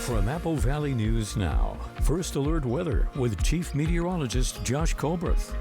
From Apple Valley News Now, First Alert Weather with Chief Meteorologist Josh Colberth.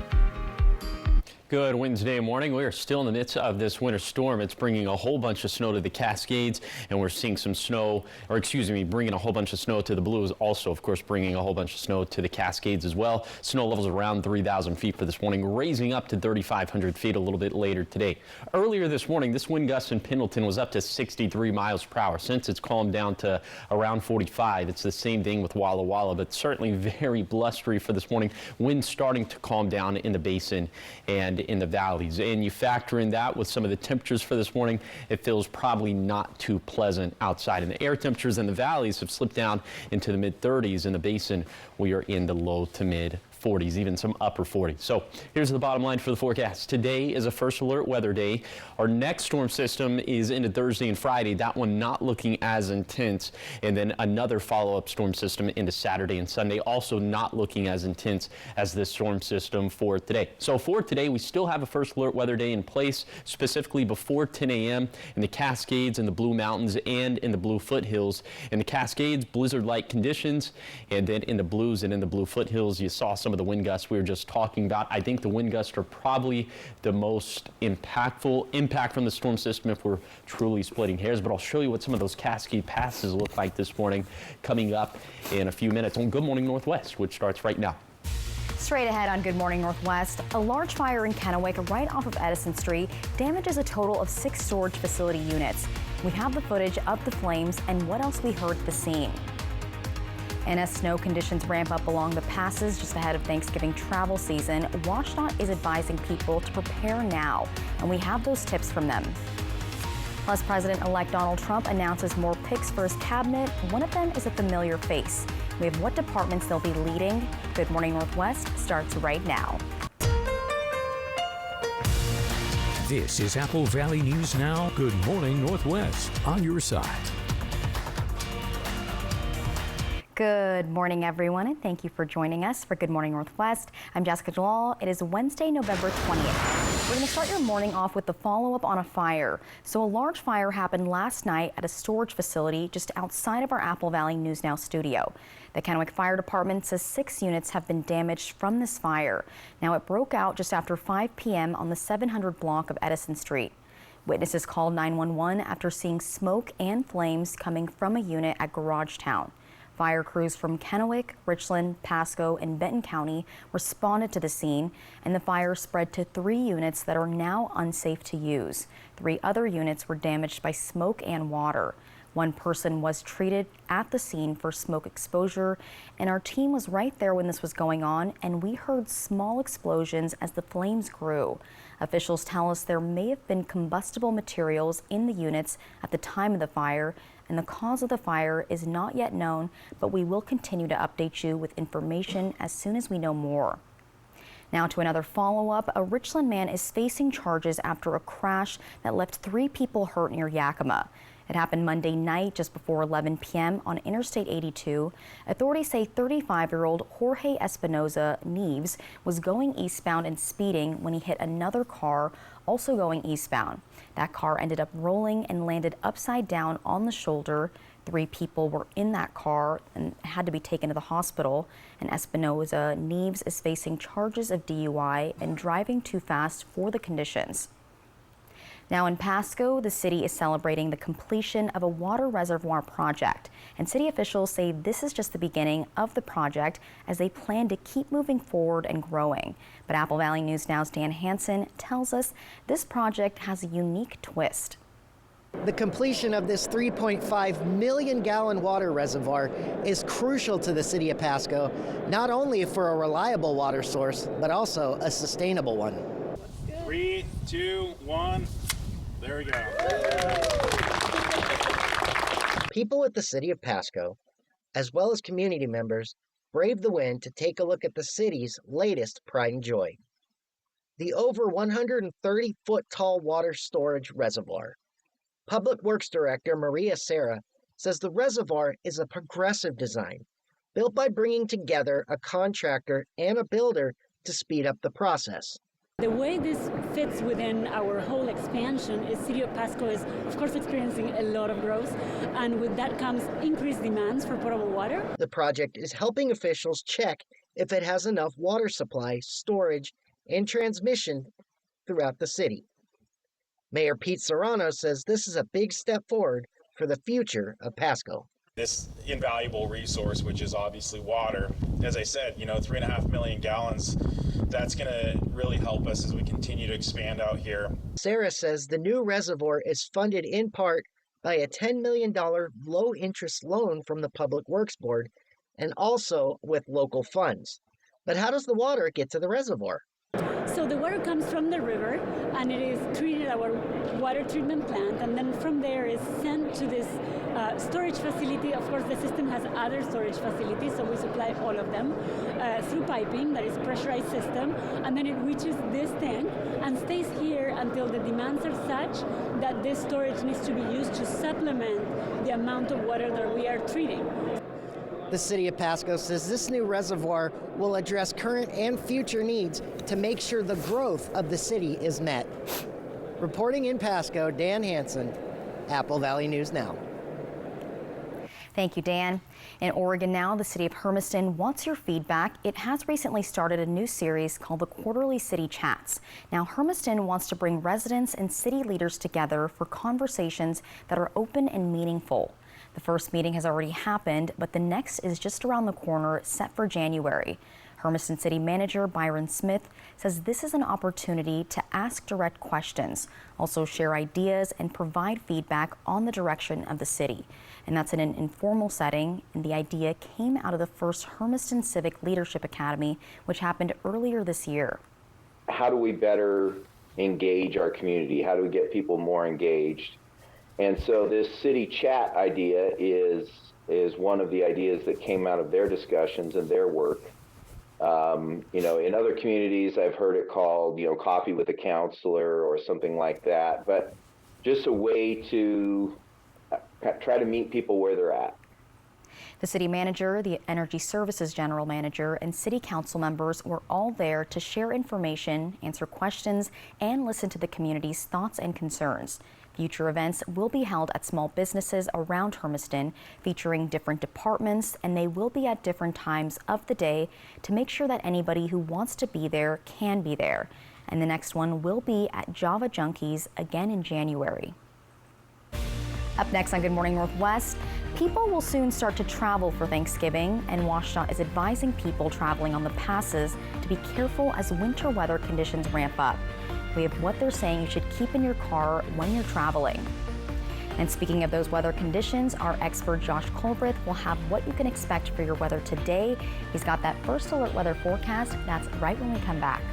Good Wednesday morning. We are still in the midst of this winter storm. It's bringing a whole bunch of snow to the Cascades, and we're seeing some snow, bringing a whole bunch of snow to the Blues. Also, of course, bringing a whole bunch of snow to the Cascades as well. Snow levels around 3,000 feet for this morning, raising up to 3,500 feet a little bit later today. Earlier this morning, this wind gust in Pendleton was up to 63 miles per hour. Since it's calmed down to around 45, it's the same thing with Walla Walla, but certainly very blustery for this morning. Wind starting to calm down in the basin and in the valleys, and you factor in that with some of the temperatures for this morning, it feels probably not too pleasant outside. And the air temperatures in the valleys have slipped down into the mid-30s. In the basin, we are in the low to mid 40s, even some upper 40s. So here's the bottom line for the forecast. Today is a first alert weather day. Our next storm system is into Thursday and Friday. That one not looking as intense. And then another follow-up storm system into Saturday and Sunday, also not looking as intense as this storm system for today. So for today, we still have a first alert weather day in place, specifically before 10 a.m. in the Cascades, in the Blue Mountains, and in the Blue Foothills. In the Cascades, blizzard-like conditions, and then in the Blues and in the Blue Foothills, you saw some of the wind gusts we were just talking about. I think the wind gusts are probably the most impactful impact from the storm system if we're truly splitting hairs, but I'll show you what some of those Cascade passes look like this morning coming up in a few minutes on Good Morning Northwest, which starts right now. Straight ahead on Good Morning Northwest, a large fire in Kennewick right off of Edison Street damages a total of 6 storage facility units. We have the footage of the flames and what else we heard at the scene. And as snow conditions ramp up along the passes just ahead of Thanksgiving travel season, WashDOT is advising people to prepare now, and we have those tips from them. Plus, President-elect Donald Trump announces more picks for his cabinet. One of them is a familiar face. We have what departments they'll be leading. Good Morning Northwest starts right now. This is Apple Valley News Now. Good Morning Northwest on your side. Good morning, everyone, and thank you for joining us for Good Morning Northwest. I'm Jessica Jalal. It is Wednesday, November 20th. We're going to start your morning off with the follow-up on a fire. So a large fire happened last night at a storage facility just outside of our Apple Valley News Now studio. The Kennewick Fire Department says 6 units have been damaged from this fire. Now, it broke out just after 5 p.m. on the 700 block of Edison Street. Witnesses called 911 after seeing smoke and flames coming from a unit at Garagetown. Fire crews from Kennewick, Richland, Pasco, and Benton County responded to the scene, and the fire spread to 3 units that are now unsafe to use. 3 other units were damaged by smoke and water. 1 person was treated at the scene for smoke exposure, and our team was right there when this was going on, and we heard small explosions as the flames grew. Officials tell us there may have been combustible materials in the units at the time of the fire, and the cause of the fire is not yet known, but we will continue to update you with information as soon as we know more. Now to another follow-up. A Richland man is facing charges after a crash that left 3 people hurt near Yakima. It happened Monday night just before 11 p.m. on Interstate 82. Authorities say 35-year-old Jorge Espinoza Neves was going eastbound and speeding when he hit another car also going eastbound. That car ended up rolling and landed upside down on the shoulder. 3 people were in that car and had to be taken to the hospital. And Espinoza Neves is facing charges of DUI and driving too fast for the conditions. Now in Pasco, the city is celebrating the completion of a water reservoir project, and city officials say this is just the beginning of the project as they plan to keep moving forward and growing. But Apple Valley News Now's Dan Hansen tells us this project has a unique twist. The completion of this 3.5 million gallon water reservoir is crucial to the city of Pasco, not only for a reliable water source, but also a sustainable one. 3, 2, 1. There we go. People at the city of Pasco, as well as community members, braved the wind to take a look at the city's latest pride and joy. The over 130-foot tall water storage reservoir. Public Works Director Maria Serra says the reservoir is a progressive design, built by bringing together a contractor and a builder to speed up the process. The way this fits within our whole expansion is City of Pasco is, of course, experiencing a lot of growth, and with that comes increased demands for potable water. The project is helping officials check if it has enough water supply, storage, and transmission throughout the city. Mayor Pete Serrano says this is a big step forward for the future of Pasco. This invaluable resource, which is obviously water, as I said, 3.5 million gallons, that's going to really help us as we continue to expand out here. Sarah says the new reservoir is funded in part by a $10 million low-interest loan from the Public Works Board and also with local funds. But how does the water get to the reservoir? So the water comes from the river, and it is treated at our water treatment plant, and then from there is sent to this storage facility. Of course, the system has other storage facilities, so we supply all of them through piping that is pressurized system, and then it reaches this tank and stays here until the demands are such that this storage needs to be used to supplement the amount of water that we are treating. The City of Pasco says this new reservoir will address current and future needs to make sure the growth of the city is met. Reporting in Pasco, Dan Hansen, Apple Valley News Now. Thank you, Dan. In Oregon now, the city of Hermiston wants your feedback. It has recently started a new series called the Quarterly City Chats. Now, Hermiston wants to bring residents and city leaders together for conversations that are open and meaningful. The first meeting has already happened, but the next is just around the corner, set for January. Hermiston City Manager Byron Smith says this is an opportunity to ask direct questions, also share ideas and provide feedback on the direction of the city. And that's in an informal setting, and the idea came out of the first Hermiston Civic Leadership Academy, which happened earlier this year. How do we better engage our community? How do we get people more engaged? And so this city chat idea is one of the ideas that came out of their discussions and their work. In other communities, I've heard it called, coffee with a counselor or something like that, but just a way to try to meet people where they're at. The city manager, the Energy Services General Manager, and city council members were all there to share information, answer questions, and listen to the community's thoughts and concerns. Future events will be held at small businesses around Hermiston, featuring different departments, and they will be at different times of the day to make sure that anybody who wants to be there can be there. And the next one will be at Java Junkies again in January. Up next on Good Morning Northwest, people will soon start to travel for Thanksgiving, and WashDOT is advising people traveling on the passes to be careful as winter weather conditions ramp up. We have what they're saying you should keep in your car when you're traveling. And speaking of those weather conditions, our expert Josh Colbreth will have what you can expect for your weather today. He's got that first alert weather forecast. That's right when we come back.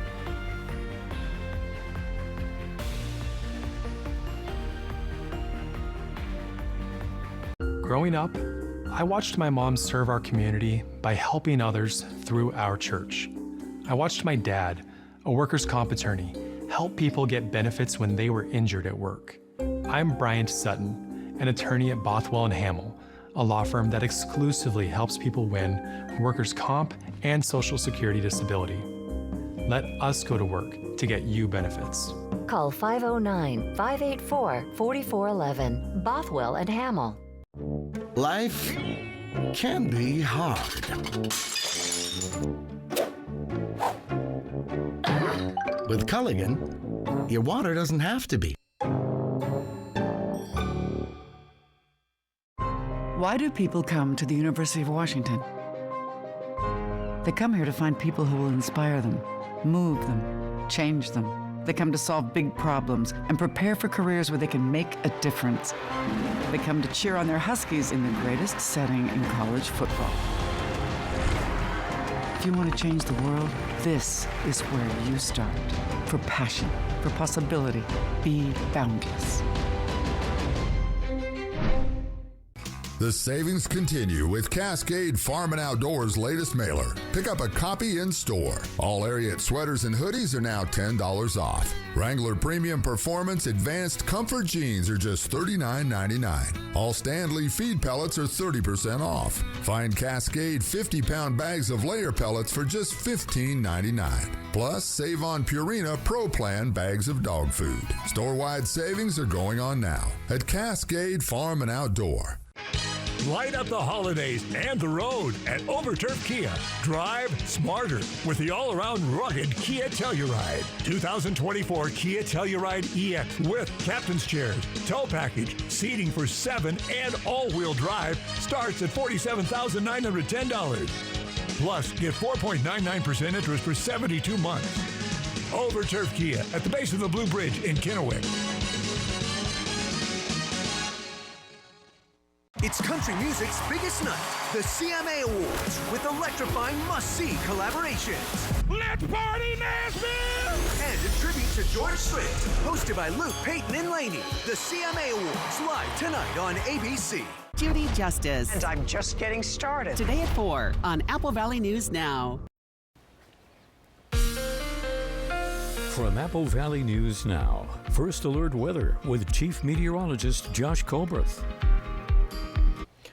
Growing up, I watched my mom serve our community by helping others through our church. I watched my dad, a workers' comp attorney, help people get benefits when they were injured at work. I'm Bryant Sutton, an attorney at Bothwell & Hamel, a law firm that exclusively helps people win workers' comp and Social Security disability. Let us go to work to get you benefits. Call 509-584-4411, Bothwell & Hamel. Life can be hard. With Culligan, your water doesn't have to be. Why do people come to the University of Washington? They come here to find people who will inspire them, move them, change them. They come to solve big problems and prepare for careers where they can make a difference. They come to cheer on their Huskies in the greatest setting in college football. If you want to change the world, this is where you start. For passion, for possibility, be boundless. The savings continue with Cascade Farm and Outdoors' latest mailer. Pick up a copy in store. All Ariat sweaters and hoodies are now $10 off. Wrangler Premium Performance Advanced Comfort Jeans are just $39.99. All Stanley feed pellets are 30% off. Find Cascade 50-pound bags of layer pellets for just $15.99. Plus, save on Purina Pro Plan bags of dog food. Store-wide savings are going on now at Cascade Farm and Outdoor. Light up the holidays and the road at Overturf Kia. Drive smarter with the all-around rugged Kia Telluride. 2024 Kia Telluride EX with captain's chairs, tow package, seating for 7, and all-wheel drive starts at $47,910. Plus, get 4.99% interest for 72 months. Overturf Kia at the base of the Blue Bridge in Kennewick. It's country music's biggest night, the CMA Awards, with electrifying must-see collaborations. Let's party, Nashville! And a tribute to George Strait, hosted by Luke, Peyton, and Lainey. The CMA Awards, live tonight on ABC. Judy Justice. And I'm just getting started. Today at 4 on Apple Valley News Now. From Apple Valley News Now, First Alert Weather with Chief Meteorologist Josh Colbreth.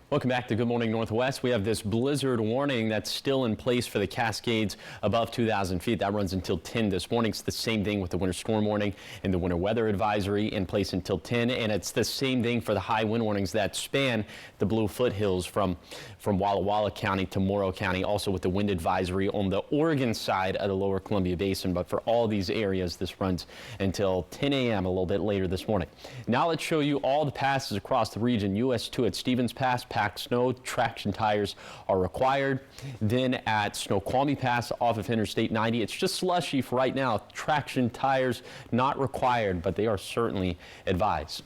Welcome back to Good Morning Northwest. We have this blizzard warning that's still in place for the Cascades above 2,000 feet. That runs until 10 this morning. It's the same thing with the winter storm warning and the winter weather advisory in place until 10. And it's the same thing for the high wind warnings that span the Blue Foothills from Walla Walla County to Morrow County, also with the wind advisory on the Oregon side of the lower Columbia Basin. But for all these areas, this runs until 10 a.m. a little bit later this morning. Now let's show you all the passes across the region. US 2 at Stevens Pass, packed snow, traction tires are required. Then at Snoqualmie Pass off of Interstate 90, it's just slushy for right now. Traction tires not required, but they are certainly advised.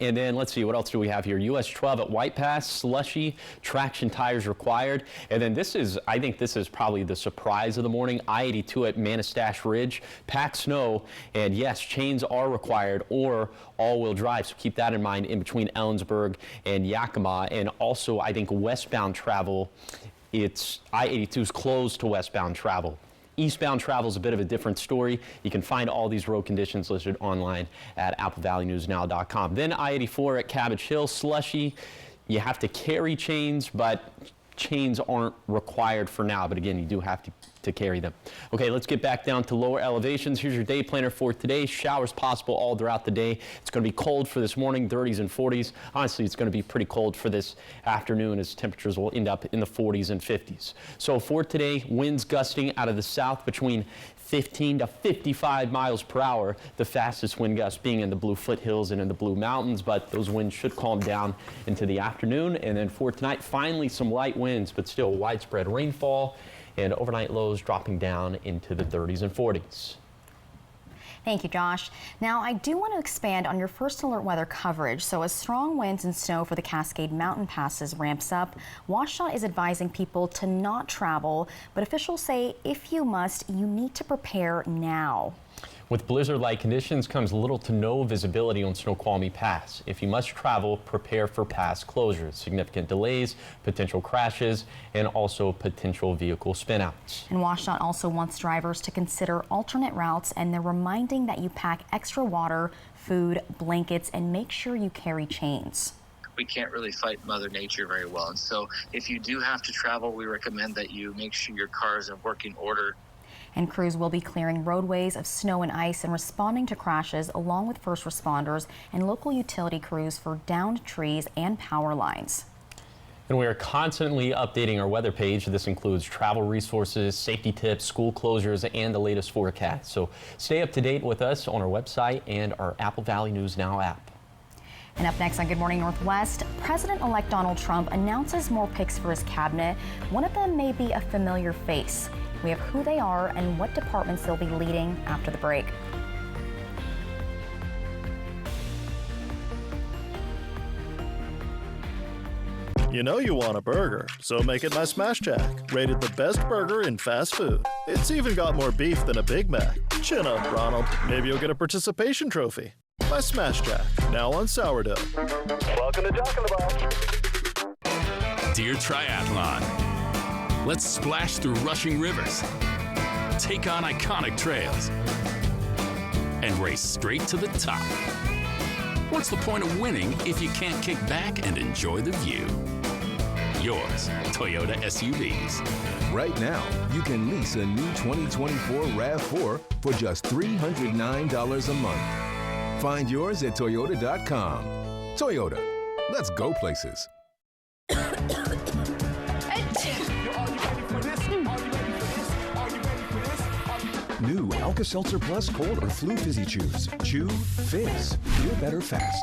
And then let's see, what else do we have here? US 12 at White Pass, slushy, traction tires required. And then I think this is probably the surprise of the morning. I-82 at Manistash Ridge, packed snow, and yes, chains are required or all-wheel drive. So keep that in mind in between Ellensburg and Yakima. And also, I think westbound travel, I-82 is closed to westbound travel. Eastbound travel is a bit of a different story. You can find all these road conditions listed online at applevalleynewsnow.com. Then I-84 at Cabbage Hill, slushy. You have to carry chains, but chains aren't required for now. But again, you do have to carry them. Okay, let's get back down to lower elevations. Here's your day planner for today. Showers possible all throughout the day. It's going to be cold for this morning, 30s and 40s. Honestly, it's going to be pretty cold for this afternoon as temperatures will end up in the 40s and 50s. So for today, winds gusting out of the south between 15 to 55 miles per hour, the fastest wind gusts being in the Blue Foothills and in the Blue Mountains, but those winds should calm down into the afternoon. And then for tonight, finally some light winds, but still widespread rainfall and overnight lows dropping down into the 30s and 40s. Thank you, Josh. Now, I do want to expand on your First Alert weather coverage. So as strong winds and snow for the Cascade Mountain passes ramps up, WashDOT is advising people to not travel, but officials say if you must, you need to prepare now. With blizzard-like conditions comes little to no visibility on Snoqualmie Pass. If you must travel, prepare for pass closures, significant delays, potential crashes, and also potential vehicle spinouts. And WashDOT also wants drivers to consider alternate routes, and they're reminding that you pack extra water, food, blankets, and make sure you carry chains. We can't really fight Mother Nature very well. And so if you do have to travel, we recommend that you make sure your car is in working order. And crews will be clearing roadways of snow and ice and responding to crashes along with first responders and local utility crews for downed trees and power lines. And we are constantly updating our weather page. This includes travel resources, safety tips, school closures, and the latest forecast. So stay up to date with us on our website and our Apple Valley News Now app. And up next on Good Morning Northwest, President-elect Donald Trump announces more picks for his cabinet. One of them may be a familiar face. We have who they are and what departments they'll be leading after the break. You know you want a burger, so make it my Smash Jack. Rated the best burger in fast food. It's even got more beef than a Big Mac. Chin up, Ronald. Maybe you'll get a participation trophy. My Smash Jack, now on sourdough. Welcome to Jack in the Box. Deer Triathlon. Let's splash through rushing rivers, take on iconic trails, and race straight to the top. What's the point of winning if you can't kick back and enjoy the view? Yours, Toyota SUVs. Right now, you can lease a new 2024 RAV4 for just $309 a month. Find yours at Toyota.com. Toyota, let's go places. New Alka-Seltzer Plus Cold or Flu Fizzy Chews. Chew, fizz. Feel better fast.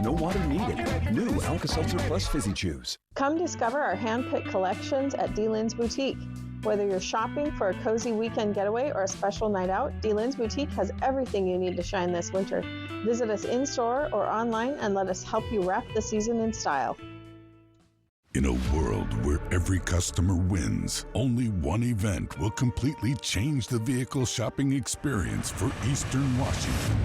No water needed. New Alka-Seltzer Plus Fizzy Chews. Come discover our hand-picked collections at D-Lynn's Boutique. Whether you're shopping for a cozy weekend getaway or a special night out, D-Lynn's Boutique has everything you need to shine this winter. Visit us in-store or online and let us help you wrap the season in style. In a world where every customer wins, only one event will completely change the vehicle shopping experience for Eastern Washington.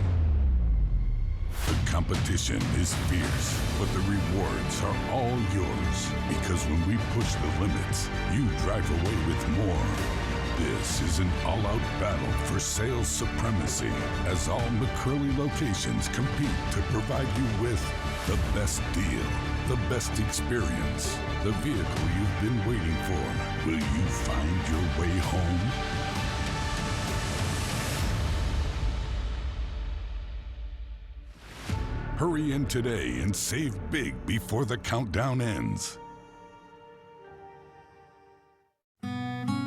The competition is fierce, but the rewards are all yours. Because when we push the limits, you drive away with more. This is an all-out battle for sales supremacy as all McCurley locations compete to provide you with the best deal, the best experience, the vehicle you've been waiting for. Will you find your way home? Hurry in today and save big before the countdown ends.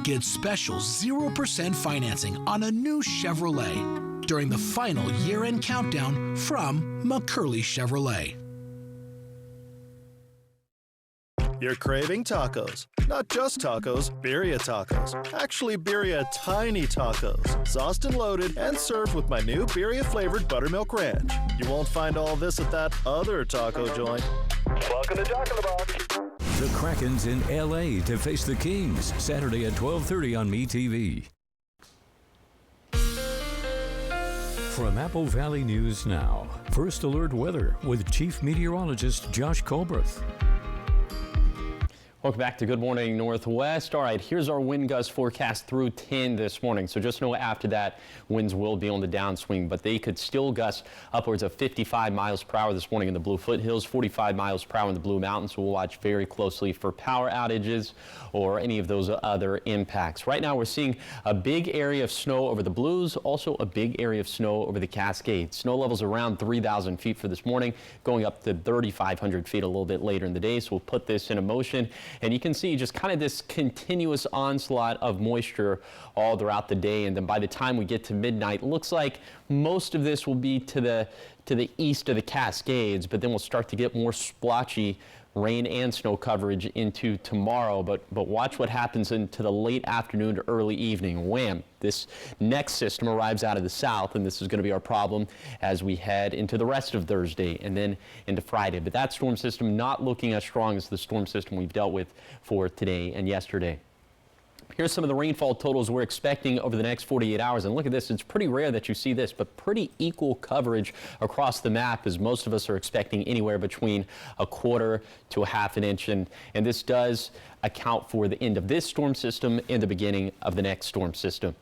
Get special 0% financing on a new Chevrolet during the final year-end countdown from McCurley Chevrolet. You're craving tacos. Not just tacos, birria tacos. Actually, birria tiny tacos. Sauced and loaded and served with my new birria-flavored buttermilk ranch. You won't find all this at that other taco joint. Welcome to Jack in the Box. The Krakens in L.A. to face the Kings, Saturday at 12:30 on MeTV. From Apple Valley News Now, First Alert Weather with Chief Meteorologist Josh Colbert. Welcome back to Good Morning Northwest. All right, here's our wind gust forecast through 10 this morning. So just know after that, winds will be on the downswing, but they could still gust upwards of 55 miles per hour this morning in the Blue Foothills, 45 miles per hour in the Blue Mountains. So we'll watch very closely for power outages or any of those other impacts. Right now, we're seeing a big area of snow over the Blues, also a big area of snow over the Cascades. Snow levels around 3,000 feet for this morning, going up to 3,500 feet a little bit later in the day. So we'll put this into motion. And you can see just kind of this continuous onslaught of moisture all throughout the day. And then by the time we get to midnight, it looks like most of this will be to the east of the Cascades, but then we'll start to get more splotchy rain and snow coverage into tomorrow. But watch what happens into the late afternoon to early evening. Wham! This next system arrives out of the south, and this is going to be our problem as we head into the rest of Thursday and then into Friday. But that storm system not looking as strong as the storm system we've dealt with for today and yesterday. Here's some of the rainfall totals we're expecting over the next 48 hours. And look at this. It's pretty rare that you see this, but pretty equal coverage across the map, as most of us are expecting anywhere between a quarter to a half an inch. And this does account for the end of this storm system and the beginning of the next storm system.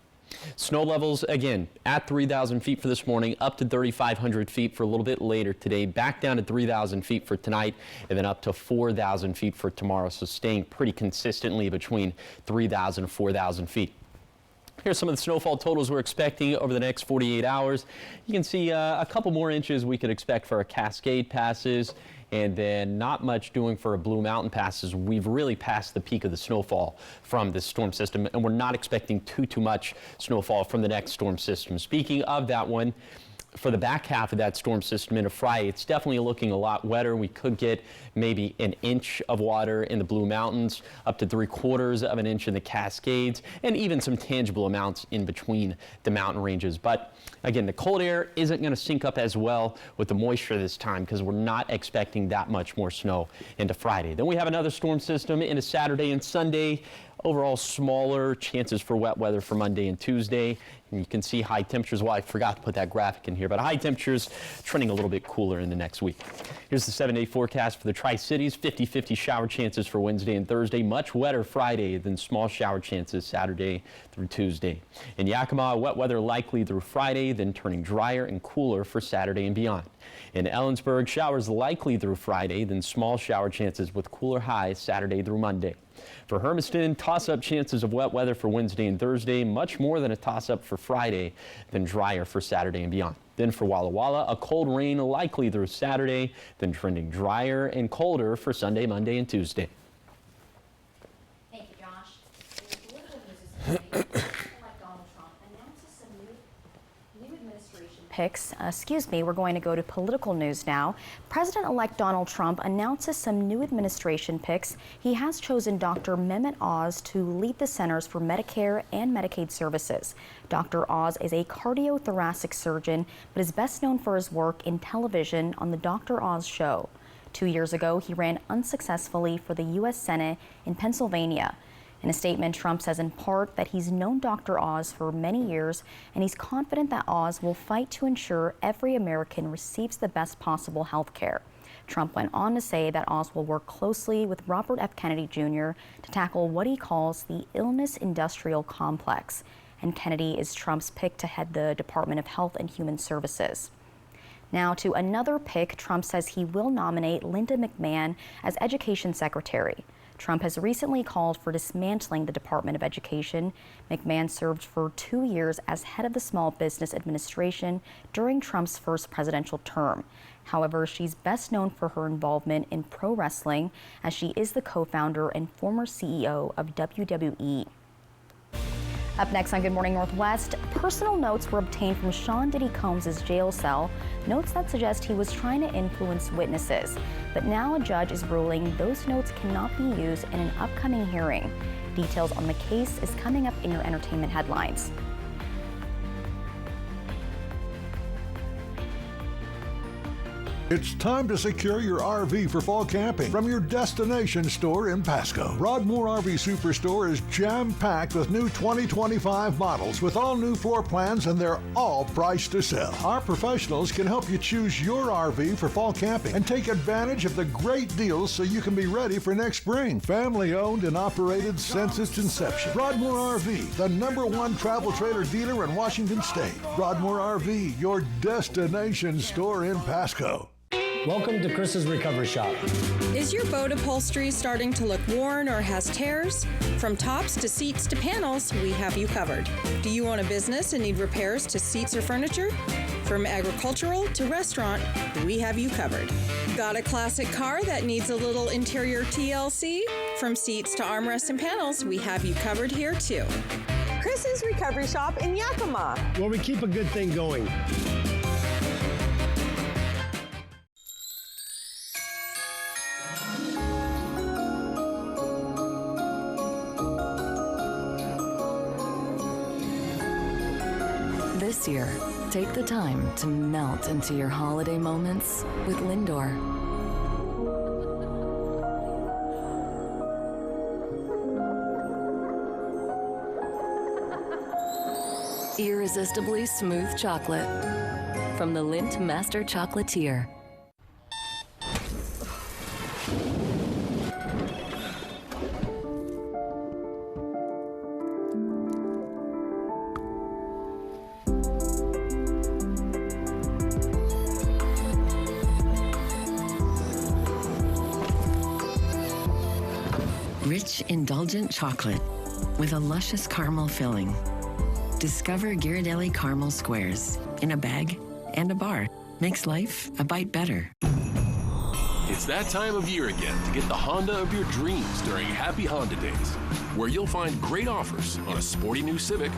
Snow levels, again, at 3,000 feet for this morning, up to 3,500 feet for a little bit later today, back down to 3,000 feet for tonight, and then up to 4,000 feet for tomorrow. So staying pretty consistently between 3,000 and 4,000 feet. Here's some of the snowfall totals we're expecting over the next 48 hours. You can see a couple more inches we could expect for our Cascade passes, and then not much doing for our Blue Mountain passes. We've really passed the peak of the snowfall from this storm system, and we're not expecting too much snowfall from the next storm system. Speaking of that one, for the back half of that storm system into Friday, it's definitely looking a lot wetter. We could get maybe an inch of water in the Blue Mountains, up to 3/4 of an inch in the Cascades, and even some tangible amounts in between the mountain ranges. But again, the cold air isn't going to sync up as well with the moisture this time, because we're not expecting that much more snow into Friday. Then we have another storm system into Saturday and Sunday. Overall, smaller chances for wet weather for Monday and Tuesday. And you can see high temperatures. Well, I forgot to put that graphic in here, but high temperatures trending a little bit cooler in the next week. Here's the 7-day forecast for the Tri-Cities. 50-50 shower chances for Wednesday and Thursday. Much wetter Friday than small shower chances Saturday through Tuesday. In Yakima, wet weather likely through Friday, then turning drier and cooler for Saturday and beyond. In Ellensburg, showers likely through Friday, then small shower chances with cooler highs Saturday through Monday. For Hermiston, toss-up chances of wet weather for Wednesday and Thursday, much more than a toss-up for Friday, then drier for Saturday and beyond. Then for Walla Walla, a cold rain likely through Saturday, then trending drier and colder for Sunday, Monday, and Tuesday. Thank you, Josh. In political news this morning, President-elect Donald Trump announces some new administration picks. We're going to go to political news now. President-elect Donald Trump announces some new administration picks. He has chosen Dr. Mehmet Oz to lead the Centers for Medicare and Medicaid Services. Dr. Oz is a cardiothoracic surgeon, but is best known for his work in television on The Dr. Oz Show. 2 years ago, he ran unsuccessfully for the U.S. Senate in Pennsylvania. In a statement, Trump says in part that he's known Dr. Oz for many years, and he's confident that Oz will fight to ensure every American receives the best possible health care. Trump went on to say that Oz will work closely with Robert F. Kennedy Jr. to tackle what he calls the illness industrial complex. And Kennedy is Trump's pick to head the Department of Health and Human Services. Now to another pick, Trump says he will nominate Linda McMahon as Education Secretary. Trump has recently called for dismantling the Department of Education. McMahon served for 2 years as head of the Small Business Administration during Trump's first presidential term. However, she's best known for her involvement in pro wrestling, as she is the co-founder and former CEO of WWE. Up next on Good Morning Northwest, personal notes were obtained from Sean Diddy Combs' jail cell, notes that suggest he was trying to influence witnesses. But now a judge is ruling those notes cannot be used in an upcoming hearing. Details on the case is coming up in your entertainment headlines. It's time to secure your RV for fall camping from your destination store in Pasco. Broadmoor RV Superstore is jam-packed with new 2025 models with all new floor plans, and they're all priced to sell. Our professionals can help you choose your RV for fall camping and take advantage of the great deals so you can be ready for next spring. Family owned and operated since its inception. Broadmoor RV, the #1 travel trailer dealer in Washington State. Broadmoor RV, your destination store in Pasco. Welcome to Chris's Recovery Shop. Is your boat upholstery starting to look worn or has tears? From tops to seats to panels, we have you covered. Do you own a business and need repairs to seats or furniture? From agricultural to restaurant, we have you covered. Got a classic car that needs a little interior TLC? From seats to armrests and panels, we have you covered here too. Chris's Recovery Shop in Yakima, where we keep a good thing going. This year, take the time to melt into your holiday moments with Lindor. Irresistibly smooth chocolate from the Lindt Master Chocolatier. Rich, indulgent chocolate with a luscious caramel filling. Discover Ghirardelli Caramel Squares in a bag and a bar. Makes life a bite better. It's that time of year again to get the Honda of your dreams during Happy Honda Days, where you'll find great offers on a sporty new Civic,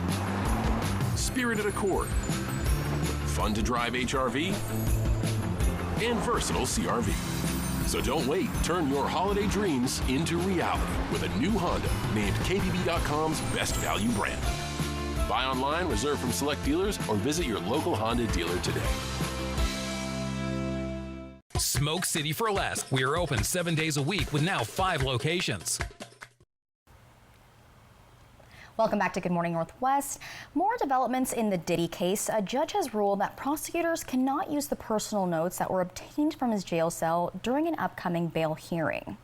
spirited Accord, fun to drive HRV, and versatile CRV. So don't wait. Turn your holiday dreams into reality with a new Honda named KBB.com's best value brand. Buy online, reserve from select dealers, or visit your local Honda dealer today. Smoke City for Less. We are open 7 days a week with now 5 locations. Welcome back to Good Morning Northwest. More developments in the Diddy case. A judge has ruled that prosecutors cannot use the personal notes that were obtained from his jail cell during an upcoming bail hearing.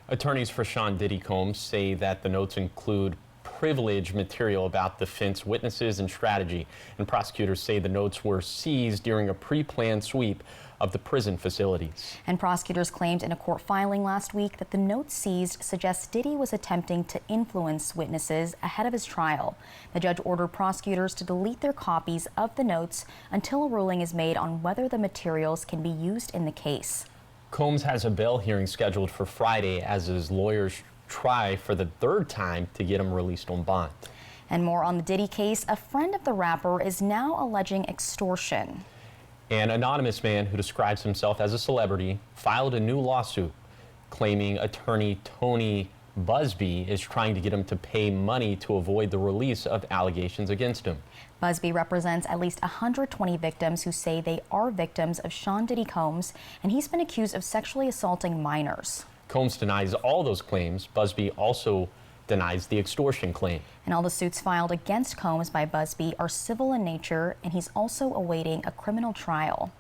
Attorneys for Sean Diddy Combs say that the notes include privileged material about defense witnesses and strategy, and prosecutors say the notes were seized during a pre-planned sweep of the prison facilities. And prosecutors claimed in a court filing last week that the notes seized suggest Diddy was attempting to influence witnesses ahead of his trial. The judge ordered prosecutors to delete their copies of the notes until a ruling is made on whether the materials can be used in the case. Combs has a bail hearing scheduled for Friday as his lawyers try for the third time to get him released on bond. And more on the Diddy case. A friend of the rapper is now alleging extortion. An anonymous man who describes himself as a celebrity filed a new lawsuit claiming attorney Tony Busby is trying to get him to pay money to avoid the release of allegations against him. Busby represents at least 120 victims who say they are victims of Sean Diddy Combs, and he's been accused of sexually assaulting minors. Combs denies all those claims. Busby also denies the extortion claim. And all the suits filed against Combs by Busby are civil in nature, and he's also awaiting a criminal trial.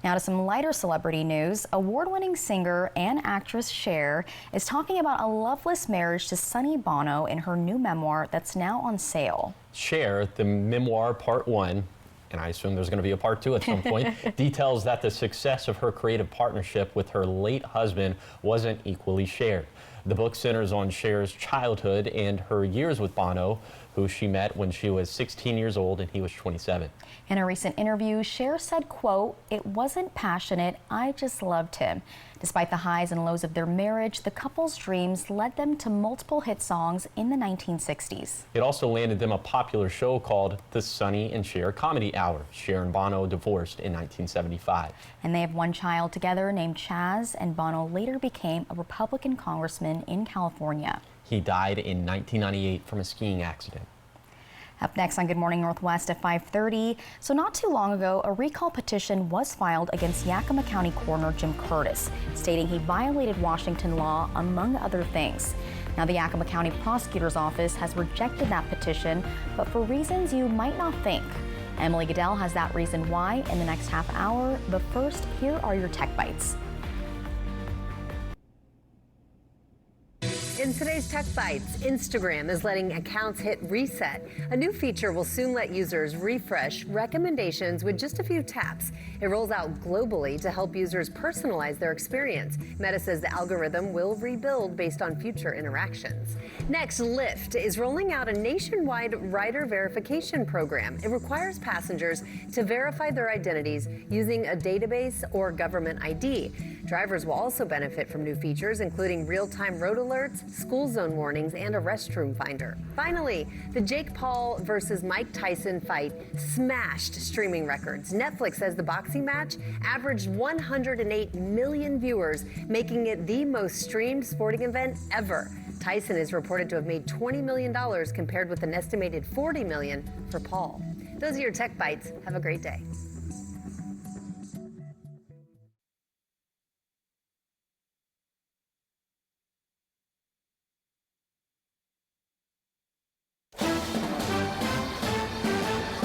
Now to some lighter celebrity news. Award-winning singer and actress Cher is talking about a loveless marriage to Sonny Bono in her new memoir that's now on sale. Cher, the memoir part 1, and I assume there's going to be a part 2 at some point, details that the success of her creative partnership with her late husband wasn't equally shared. The book centers on Cher's childhood and her years with Bono, who she met when she was 16 years old and he was 27. In a recent interview, Cher said, quote, "It wasn't passionate, I just loved him." Despite the highs and lows of their marriage, the couple's dreams led them to multiple hit songs in the 1960s. It also landed them a popular show called The Sonny and Cher Comedy Hour. Cher and Bono divorced in 1975. And they have one child together named Chaz, and Bono later became a Republican congressman in California. He died in 1998 from a skiing accident. Up next on Good Morning Northwest at 5:30. So not too long ago, a recall petition was filed against Yakima County Coroner Jim Curtis, stating he violated Washington law, among other things. Now, the Yakima County Prosecutor's Office has rejected that petition, but for reasons you might not think. Emily Goodell has that reason why in the next half hour. But first, here are your Tech Bites. In today's Tech Bites, Instagram is letting accounts hit reset. A new feature will soon let users refresh recommendations with just a few taps. It rolls out globally to help users personalize their experience. Meta says the algorithm will rebuild based on future interactions. Next, Lyft is rolling out a nationwide rider verification program. It requires passengers to verify their identities using a database or government ID. Drivers will also benefit from new features, including real-time road alerts, school zone warnings, and a restroom finder. Finally, the Jake Paul versus Mike Tyson fight smashed streaming records. Netflix says the boxing match averaged 108 million viewers, making it the most streamed sporting event ever. Tyson is reported to have made $20 million compared with an estimated $40 million for Paul. Those are your Tech Bites. Have a great day.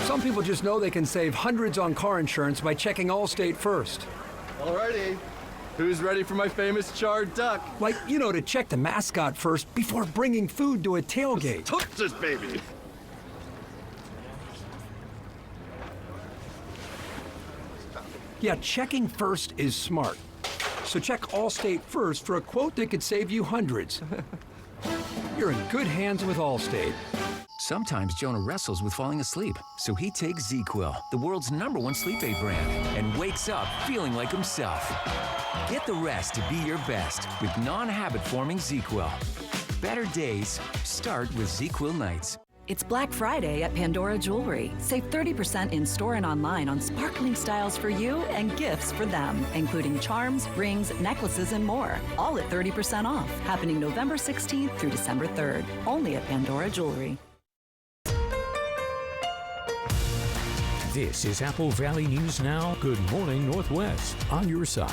Some people just know they can save hundreds on car insurance by checking Allstate first. Alrighty. Who's ready for my famous charred duck? Like, you know, to check the mascot first before bringing food to a tailgate. Touch this baby. Yeah, checking first is smart. So check Allstate first for a quote that could save you hundreds. You're in good hands with Allstate. Sometimes Jonah wrestles with falling asleep, so he takes ZzzQuil, the world's #1 sleep aid brand, and wakes up feeling like himself. Get the rest to be your best with non-habit-forming ZzzQuil. Better days start with ZzzQuil nights. It's Black Friday at Pandora Jewelry. Save 30% in-store and online on sparkling styles for you and gifts for them, including charms, rings, necklaces, and more. All at 30% off. Happening November 16th through December 3rd. Only at Pandora Jewelry. This is Apple Valley News Now. Good Morning Northwest on your side.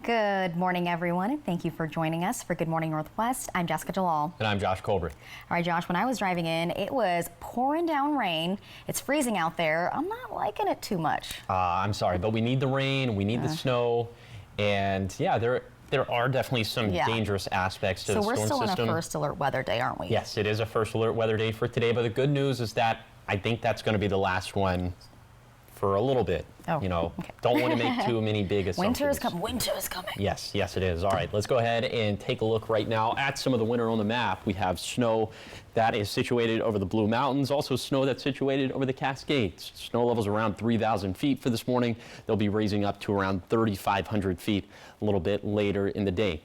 Good morning, everyone, and thank you for joining us for Good Morning Northwest. I'm Jessica Jalal. And I'm Josh Colbert. All right, Josh, when I was driving in, it was pouring down rain. It's freezing out there. I'm not liking it too much. I'm sorry, but we need the rain, we need the snow, and yeah, there are definitely some dangerous aspects to the storm system. So we're still on a first alert weather day, aren't we? Yes, it is a first alert weather day for today, but the good news is that I think that's going to be the last one for a little bit. Don't want to make too many big assumptions. Winter is coming. Yes, it is. All right, let's go ahead and take a look right now at some of the winter on the map. We have snow that is situated over the Blue Mountains, also snow that's situated over the Cascades. Snow levels around 3,000 feet for this morning. They'll be raising up to around 3,500 feet a little bit later in the day.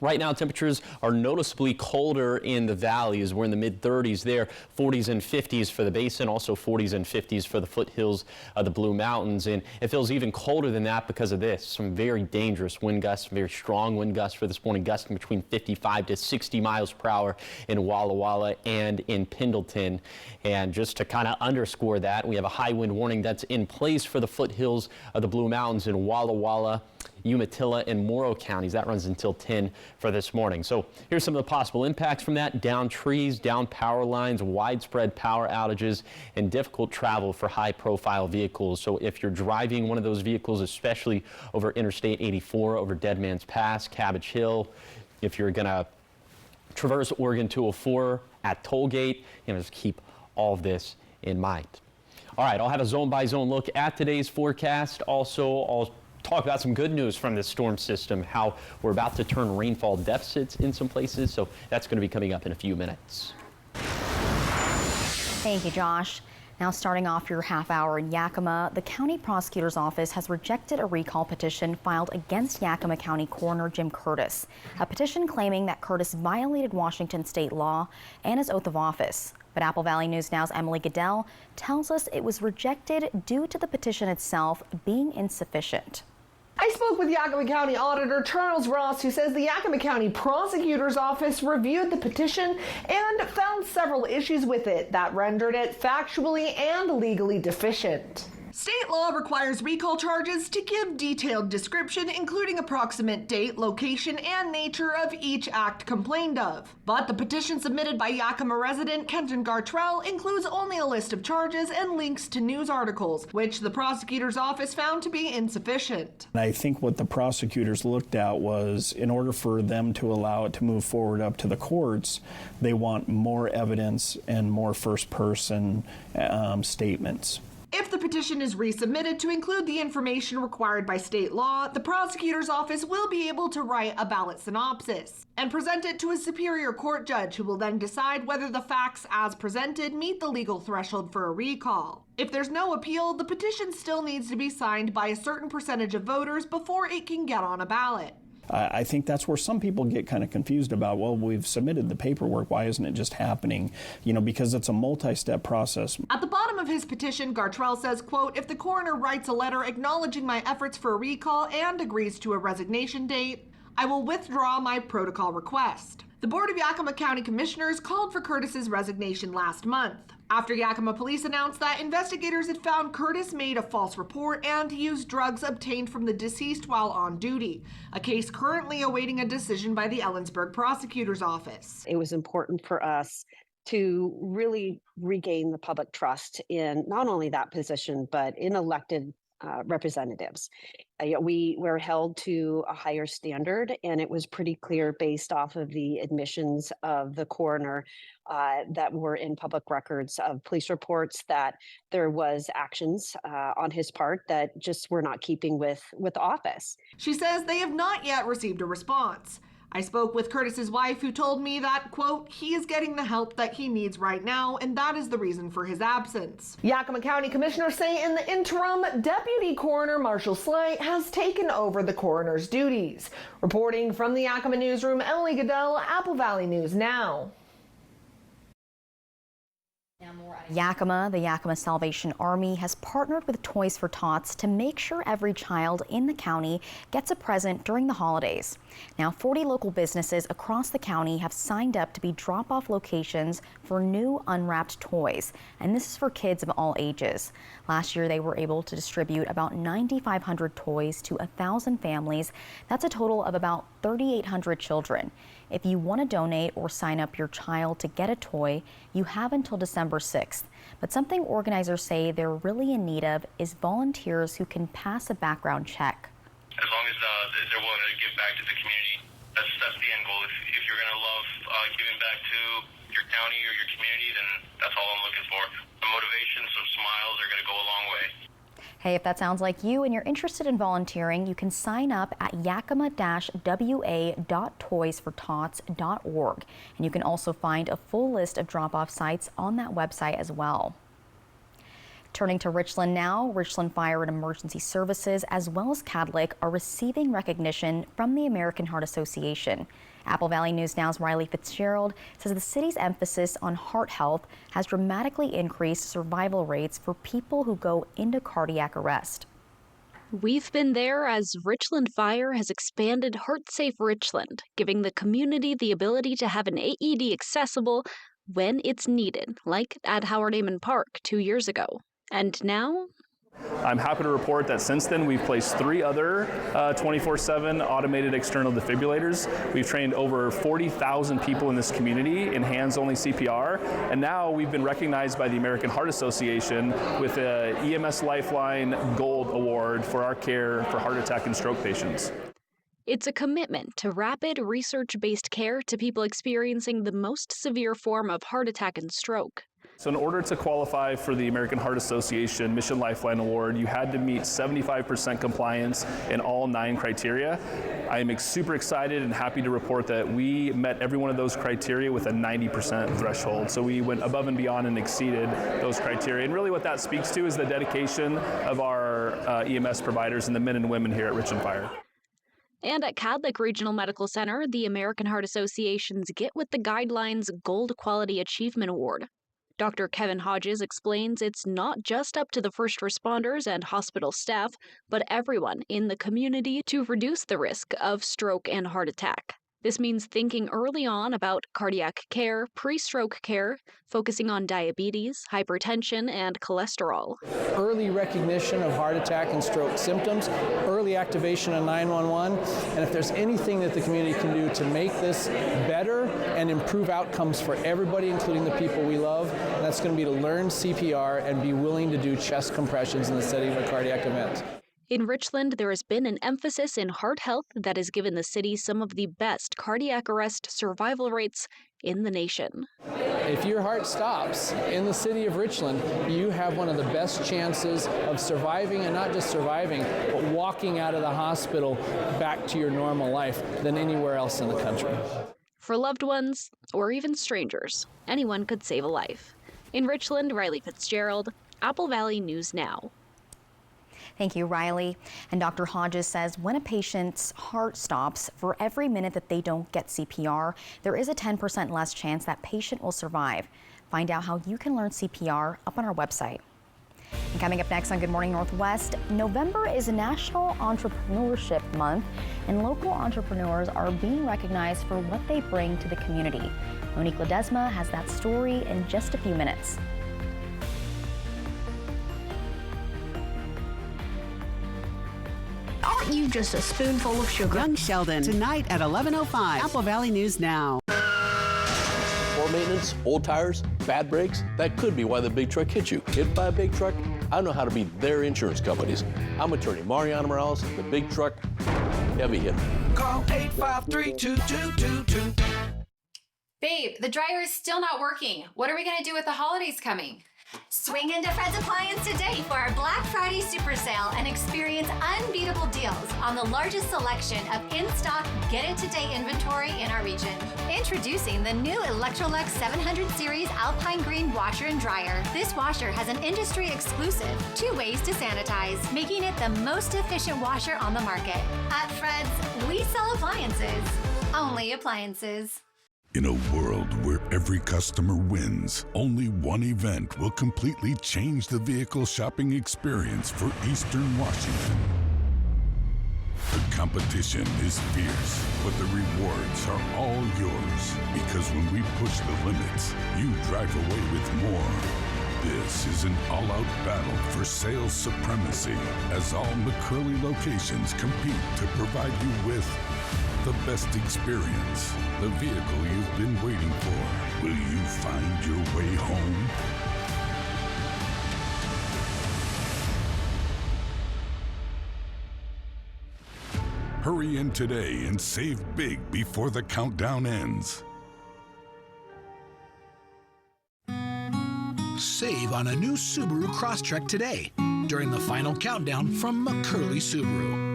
Right now, temperatures are noticeably colder in the valleys. We're in the mid-30s there, 40s and 50s for the basin, also 40s and 50s for the foothills of the Blue Mountains. And it feels even colder than that because of this. Some very dangerous wind gusts, very strong wind gusts for this morning, gusting between 55 to 60 miles per hour in Walla Walla and in Pendleton. And just to kind of underscore that, we have a high wind warning that's in place for the foothills of the Blue Mountains in Walla Walla, Umatilla, and Morrow counties. That runs until 10 for this morning. So here's some of the possible impacts from that: down trees, down power lines, widespread power outages, and difficult travel for high-profile vehicles. So if you're driving one of those vehicles, especially over Interstate 84, over Dead Man's Pass, Cabbage Hill, if you're going to traverse Oregon 204 at Tollgate, just keep all of this in mind. All right, I'll have a zone-by-zone look at today's forecast. Also, I'll talk about some good news from this storm system, how we're about to turn rainfall deficits in some places. So that's going to be coming up in a few minutes. Thank you, Josh. Now, starting off your half hour in Yakima, the county prosecutor's office has rejected a recall petition filed against Yakima County Coroner Jim Curtis, a petition claiming that Curtis violated Washington state law and his oath of office. But Apple Valley News Now's Emily Goodell tells us it was rejected due to the petition itself being insufficient. I spoke with Yakima County Auditor Charles Ross, who says the Yakima County Prosecutor's Office reviewed the petition and found several issues with it that rendered it factually and legally deficient. State law requires recall charges to give detailed description, including approximate date, location, and nature of each act complained of. But the petition submitted by Yakima resident Kenton Gartrell includes only a list of charges and links to news articles, which the prosecutor's office found to be insufficient. I think what the prosecutors looked at was, in order for them to allow it to move forward up to the courts, they want more evidence and more first-person statements. If the petition is resubmitted to include the information required by state law, the prosecutor's office will be able to write a ballot synopsis and present it to a superior court judge, who will then decide whether the facts as presented meet the legal threshold for a recall. If there's no appeal, the petition still needs to be signed by a certain percentage of voters before it can get on a ballot. I think that's where some people get kind of confused about, well, we've submitted the paperwork, why isn't it just happening? Because it's a multi-step process. At the bottom of his petition, Gartrell says, quote, if the coroner writes a letter acknowledging my efforts for a recall and agrees to a resignation date, I will withdraw my protocol request. The Board of Yakima County Commissioners called for Curtis's resignation last month, after Yakima police announced that investigators had found Curtis made a false report and used drugs obtained from the deceased while on duty, a case currently awaiting a decision by the Ellensburg prosecutor's office. It was important for us to really regain the public trust in not only that position, but in elected representatives. We were held to a higher standard, and it was pretty clear based off of the admissions of the coroner that were in public records of police reports that there was actions on his part that just were not keeping with office. She says they have not yet received a response. I spoke with Curtis's wife, who told me that, quote, he is getting the help that he needs right now, and that is the reason for his absence. Yakima County commissioners say in the interim, Deputy Coroner Marshall Slay has taken over the coroner's duties. Reporting from the Yakima newsroom, Emily Goodell, Apple Valley News Now. Now more Yakima, the Yakima Salvation Army, has partnered with Toys for Tots to make sure every child in the county gets a present during the holidays. Now, 40 local businesses across the county have signed up to be drop-off locations for new unwrapped toys, and this is for kids of all ages. Last year, they were able to distribute about 9,500 toys to 1,000 families. That's a total of about 3,800 children. If you want to donate or sign up your child to get a toy, you have until December 6th. But something organizers say they're really in need of is volunteers who can pass a background check. As long as they're willing to give back to the community, that's the end goal. If you're going to love giving back to your county or your community, then that's all I'm looking for. Some motivation, some smiles are going to go a long way. Hey, if that sounds like you and you're interested in volunteering, you can sign up at yakima-wa.toysfortots.org. And you can also find a full list of drop-off sites on that website as well. Turning to Richland now, Richland Fire and Emergency Services as well as Cadlick are receiving recognition from the American Heart Association. Apple Valley News Now's Riley Fitzgerald says the city's emphasis on heart health has dramatically increased survival rates for people who go into cardiac arrest. We've been there as Richland Fire has expanded HeartSafe Richland, giving the community the ability to have an AED accessible when it's needed, like at Howard Amon Park 2 years ago. And now, I'm happy to report that since then we've placed 3 other 24/7 automated external defibrillators. We've trained over 40,000 people in this community in hands-only CPR, and now we've been recognized by the American Heart Association with the EMS Lifeline Gold Award for our care for heart attack and stroke patients. it's a commitment to rapid, research-based care to people experiencing the most severe form of heart attack and stroke. So in order to qualify for the American Heart Association Mission Lifeline Award, you had to meet 75% compliance in all 9 criteria. I am super excited and happy to report that we met every one of those criteria with a 90% threshold. So we went above and beyond and exceeded those criteria. And really what that speaks to is the dedication of our EMS providers and the men and women here at Richland Fire. And at Cadlick Regional Medical Center, the American Heart Association's Get With The Guidelines Gold Quality Achievement Award. Dr. Kevin Hodges explains it's not just up to the first responders and hospital staff, but everyone in the community to reduce the risk of stroke and heart attack. This means thinking early on about cardiac care, pre-stroke care, focusing on diabetes, hypertension, and cholesterol. Early recognition of heart attack and stroke symptoms, early activation of 911, and if there's anything that the community can do to make this better and improve outcomes for everybody, including the people we love, that's going to be to learn CPR and be willing to do chest compressions in the setting of a cardiac event. In Richland, there has been an emphasis in heart health that has given the city some of the best cardiac arrest survival rates in the nation. If your heart stops in the city of Richland, you have one of the best chances of surviving, and not just surviving, but walking out of the hospital back to your normal life than anywhere else in the country. For loved ones, or even strangers, anyone could save a life. In Richland, Riley Fitzgerald, Apple Valley News Now. Thank you, Riley. And Dr. Hodges says when a patient's heart stops, for every minute that they don't get CPR, there is a 10% less chance that patient will survive. Find out how you can learn CPR up on our website. And coming up next on Good Morning Northwest, November is National Entrepreneurship Month, and local entrepreneurs are being recognized for what they bring to the community. Monique Ledesma has that story in just a few minutes. Aren't you just a spoonful of sugar? Young Sheldon, tonight at 11:05, Apple Valley News Now. Poor maintenance, old tires, bad brakes, that could be why the big truck hit you. Hit by a big truck? I know how to be their insurance companies. I'm attorney Mariana Morales, the big truck heavy hitter. Call 853-2222. Babe, the dryer is still not working. What are we gonna do with the holidays coming? Swing into Fred's Appliance today for our Black Friday super sale and experience unbeatable deals on the largest selection of in-stock get-it-today inventory in our region. Introducing the new Electrolux 700 Series Alpine Green Washer and Dryer. This washer has an industry-exclusive 2 ways to sanitize, making it the most efficient washer on the market. At Fred's, we sell appliances. Only appliances. In a world where every customer wins. Only one event will completely change the vehicle shopping experience for Eastern Washington. The competition is fierce, but the rewards are all yours. Because when we push the limits, you drive away with more. This is an all-out battle for sales supremacy as all McCurley locations compete to provide you with the best experience, the vehicle you've been waiting for. Will you find your way home? Hurry in today and save big before the countdown ends. Save on a new Subaru Crosstrek today during the final countdown from McCurley Subaru.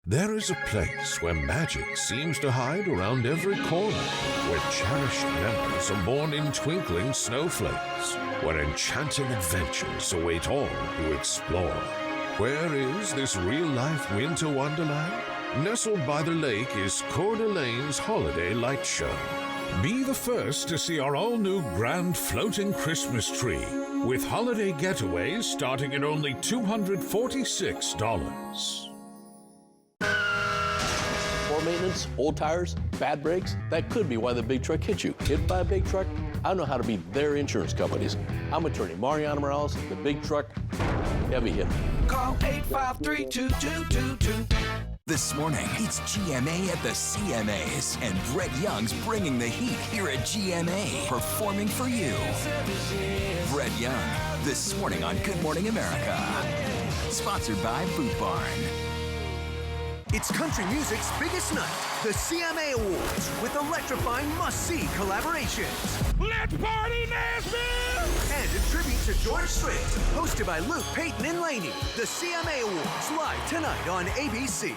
There is a place where magic seems to hide around every corner, where cherished memories are born in twinkling snowflakes, where enchanting adventures await all who explore. Where is this real-life winter wonderland? Nestled by the lake is Coeur d'Alene's Holiday Light Show. Be the first to see our all-new grand floating Christmas tree, with holiday getaways starting at only $246. Poor maintenance, old tires, bad brakes, that could be why the big truck hit you. Hit by a big truck? I know how to beat their insurance companies. I'm attorney Mariano Morales, the big truck heavy hitter. Call 853-2222. This morning, it's GMA at the CMAs, and Brett Young's bringing the heat here at GMA, performing for you. Brett Young, this morning on Good Morning America. Sponsored by Boot Barn. It's country music's biggest night, the CMA Awards, with electrifying must-see collaborations. Let's party, Nashville! And a tribute to George Strait, hosted by Luke, Peyton, and Lainey. The CMA Awards, live tonight on ABC.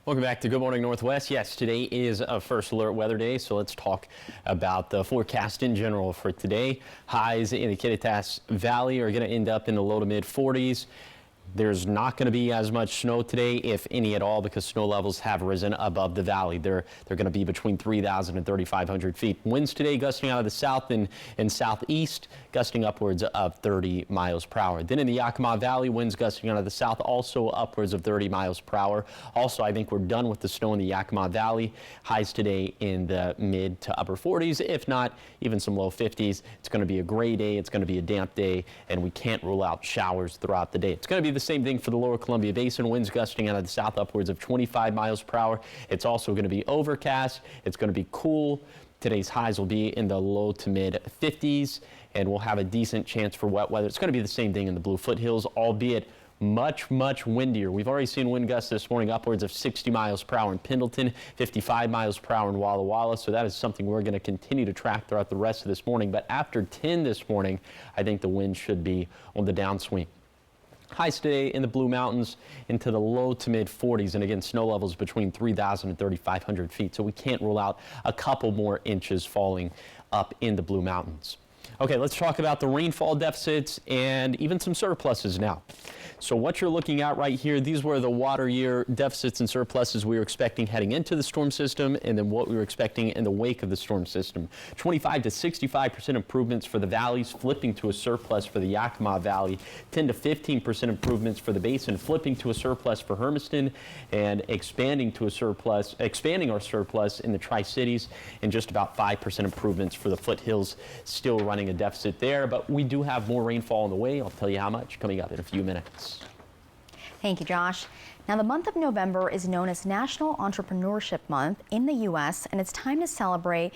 Welcome back to Good Morning Northwest. Yes, today is a first alert weather day, so let's talk about the forecast in general for today. Highs in the Kittitas Valley are going to end up in the low to mid 40s. There's not going to be as much snow today, if any at all, because snow levels have risen above the valley. They're going to be between 3,000 and 3,500 feet. Winds today gusting out of the south and southeast, gusting upwards of 30 miles per hour. Then in the Yakima Valley, winds gusting out of the south, also upwards of 30 miles per hour. Also, I think we're done with the snow in the Yakima Valley. Highs today in the mid to upper 40s, if not even some low 50s. It's going to be a gray day. It's going to be a damp day, and we can't rule out showers throughout the day. It's going to be the same thing for the lower Columbia Basin. Winds gusting out of the south upwards of 25 miles per hour. It's also going to be overcast. It's going to be cool. Today's highs will be in the low to mid 50s, and we'll have a decent chance for wet weather. It's going to be the same thing in the Blue Foothills, albeit much, much windier. We've already seen wind gusts this morning upwards of 60 miles per hour in Pendleton, 55 miles per hour in Walla Walla. So that is something we're going to continue to track throughout the rest of this morning. But after 10 this morning, I think the wind should be on the downswing. Highs today in the Blue Mountains into the low to mid 40s, and again, snow levels between 3,000 and 3,500 feet. So we can't rule out a couple more inches falling up in the Blue Mountains. Okay, let's talk about the rainfall deficits and even some surpluses now. So what you're looking at right here, these were the water year deficits and surpluses we were expecting heading into the storm system, and then what we were expecting in the wake of the storm system. 25 to 65% improvements for the valleys, flipping to a surplus for the Yakima Valley. 10 to 15% improvements for the basin, flipping to a surplus for Hermiston, and expanding our surplus in the Tri-Cities, and just about 5% improvements for the foothills, still running a deficit there. But we do have more rainfall on the way. I'll tell you how much coming up in a few minutes. Thank you, Josh. Now, the month of November is known as National Entrepreneurship Month in the U.S., and it's time to celebrate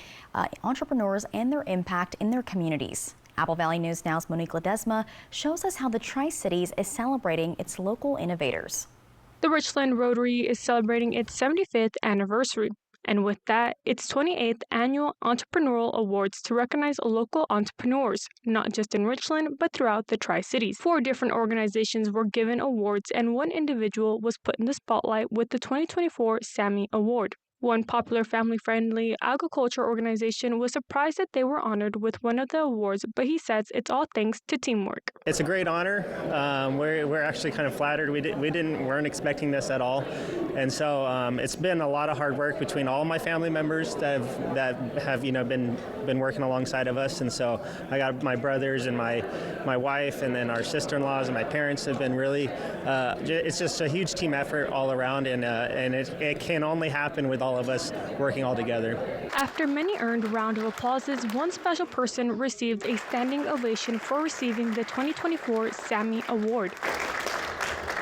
entrepreneurs and their impact in their communities. Apple Valley News Now's Monique Ledesma shows us how the Tri-Cities is celebrating its local innovators. The Richland Rotary is celebrating its 75th anniversary. And with that, its 28th annual Entrepreneurial Awards to recognize local entrepreneurs, not just in Richland, but throughout the Tri-Cities. 4 different organizations were given awards, and 1 individual was put in the spotlight with the 2024 Sammy Award. One popular family-friendly agriculture organization was surprised that they were honored with one of the awards, but he says it's all thanks to teamwork. It's a great honor. We're actually kind of flattered. We weren't expecting this at all, and so it's been a lot of hard work between all my family members that have been working alongside of us. And so I got my brothers and my wife, and then our sister-in-laws and my parents have been really. It's just a huge team effort all around, and it can only happen with all of us working all together. After many earned round of applauses, one special person received a standing ovation for receiving the 2024 Sammy Award.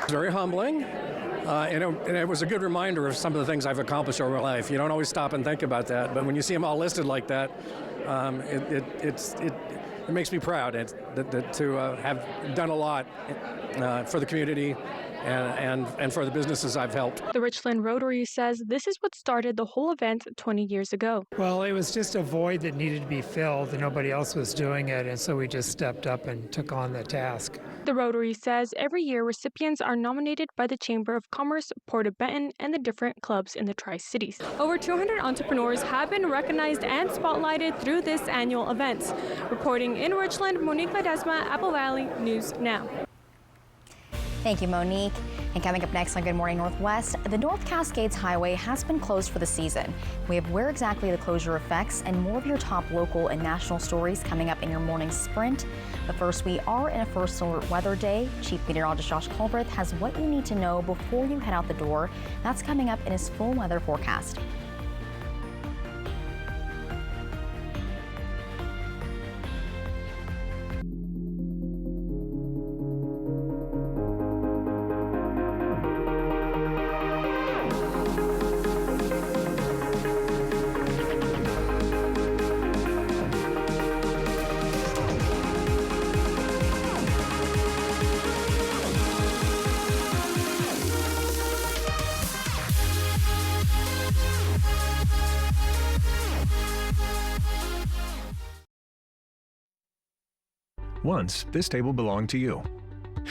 Very humbling, and it was a good reminder of some of the things I've accomplished over my life. You don't always stop and think about that, but when you see them all listed like that, it makes me proud to have done a lot for the community and for the businesses I've helped. The Richland Rotary says this is what started the whole event 20 years ago. Well, it was just a void that needed to be filled, and nobody else was doing it, and so we just stepped up and took on the task. The Rotary says every year recipients are nominated by the Chamber of Commerce, Port of Benton, and the different clubs in the Tri-Cities. Over 200 entrepreneurs have been recognized and spotlighted through this annual event. Reporting in Richland, Monique Ledesma, Apple Valley News Now. Thank you, Monique. And coming up next on Good Morning Northwest, the North Cascades Highway has been closed for the season. We have where exactly the closure affects and more of your top local and national stories coming up in your morning sprint. But first, we are in a first alert weather day. Chief Meteorologist Josh Colbreth has what you need to know before you head out the door. That's coming up in his full weather forecast. Once, this table belonged to you.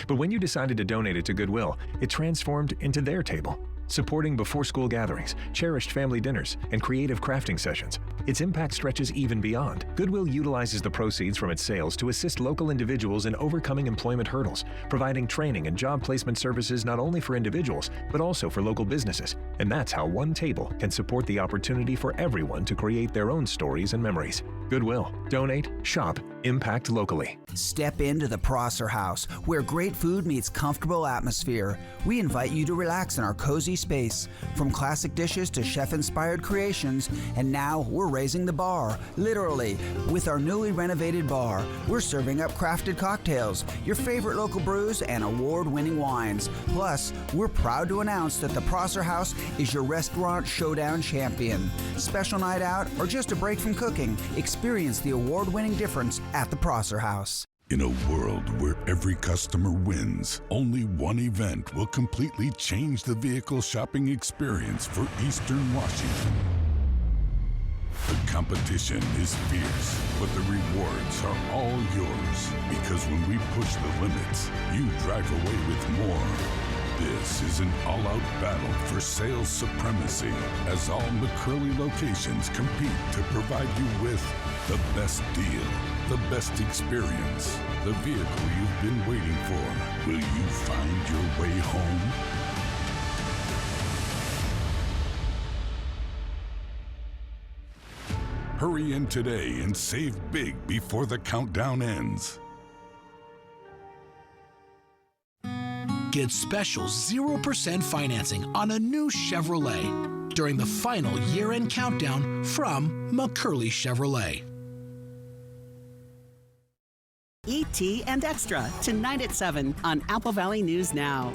But when you decided to donate it to Goodwill, it transformed into their table, supporting before-school gatherings, cherished family dinners, and creative crafting sessions. Its impact stretches even beyond. Goodwill utilizes the proceeds from its sales to assist local individuals in overcoming employment hurdles, providing training and job placement services not only for individuals, but also for local businesses. And that's how one table can support the opportunity for everyone to create their own stories and memories. Goodwill. Donate, shop, impact locally. Step into the Prosser House, where great food meets comfortable atmosphere. We invite you to relax in our cozy space. From classic dishes to chef-inspired creations, and now we're raising the bar, literally. With our newly renovated bar, we're serving up crafted cocktails, your favorite local brews, and award-winning wines. Plus, we're proud to announce that the Prosser House is your restaurant showdown champion. Special night out or just a break from cooking, experience the award-winning difference at the Prosser House. In a world where every customer wins, only one event will completely change the vehicle shopping experience for Eastern Washington. The competition is fierce, but the rewards are all yours. Because when we push the limits, you drive away with more. This is an all-out battle for sales supremacy as all McCurley locations compete to provide you with the best deal, the best experience, the vehicle you've been waiting for. Will you find your way home? Hurry in today and save big before the countdown ends. Get special 0% financing on a new Chevrolet during the final year-end countdown from McCurley Chevrolet. ET and Extra, tonight at 7 on Apple Valley News Now.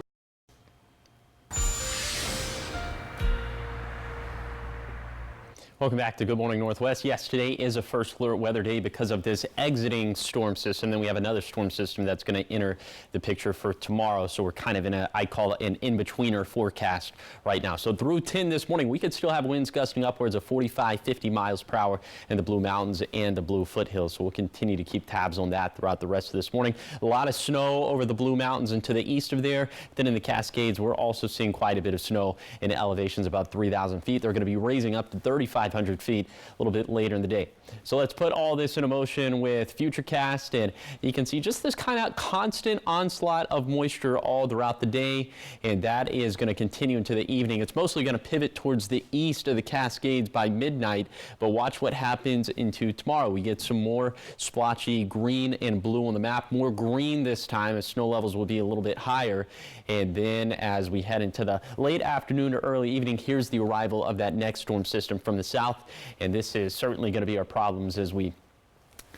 Welcome back to Good Morning Northwest. Yes, today is a first alert weather day because of this exiting storm system. Then we have another storm system that's going to enter the picture for tomorrow. So we're kind of in a, I call it an in-betweener forecast right now. So through 10 this morning, we could still have winds gusting upwards of 45, 50 miles per hour in the Blue Mountains and the Blue Foothills. So we'll continue to keep tabs on that throughout the rest of this morning. A lot of snow over the Blue Mountains and to the east of there. Then in the Cascades, we're also seeing quite a bit of snow in elevations about 3,000 feet. They're going to be raising up to 3,500 feet a little bit later in the day. So let's put all this into motion with Futurecast, and you can see just this kind of constant onslaught of moisture all throughout the day, and that is going to continue into the evening. It's mostly going to pivot towards the east of the Cascades by midnight, but watch what happens into tomorrow. We get some more splotchy green and blue on the map, more green this time as snow levels will be a little bit higher. And then as we head into the late afternoon or early evening, here's the arrival of that next storm system from the south, and this is certainly going to be our problems as we